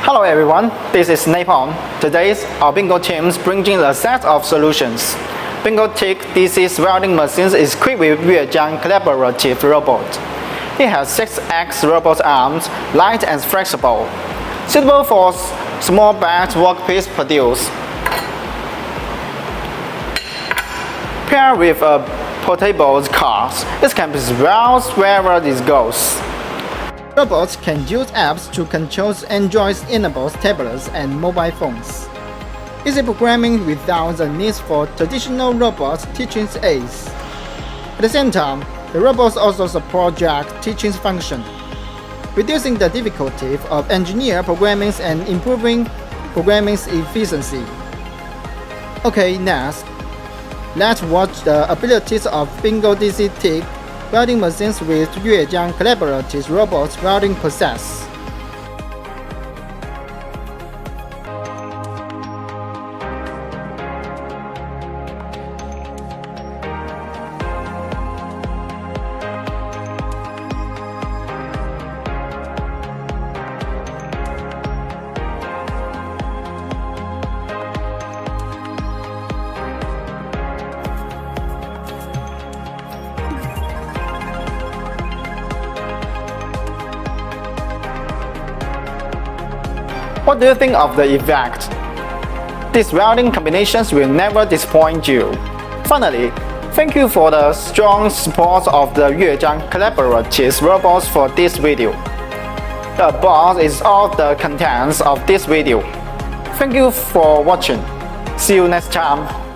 Hello everyone, this is Napalm. Today, our Bingo team is bringing a set of solutions. Bingo Tick DC welding machine is equipped with Welding collaborative robot. It has 6x robot arms, light and flexible, suitable for small batch workspace produce. Paired with a portable car, it can be wheeled wherever it goes. Robots can use apps to control Android-enabled tablets and mobile phones. Easy programming without the need for traditional robot teaching aids. At the same time, the robots also support direct teaching function, reducing the difficulty of engineer programming and improving programming efficiency. Okay, next, let's watch the abilities of Bingo DC Tick welding machines with Welding collaborative robot welding process. What do you think of the effect? These welding combinations will never disappoint you. Finally, thank you for the strong support of the Welding collaborative robots for this video. The above is all the contents of this video. Thank you for watching. See you next time.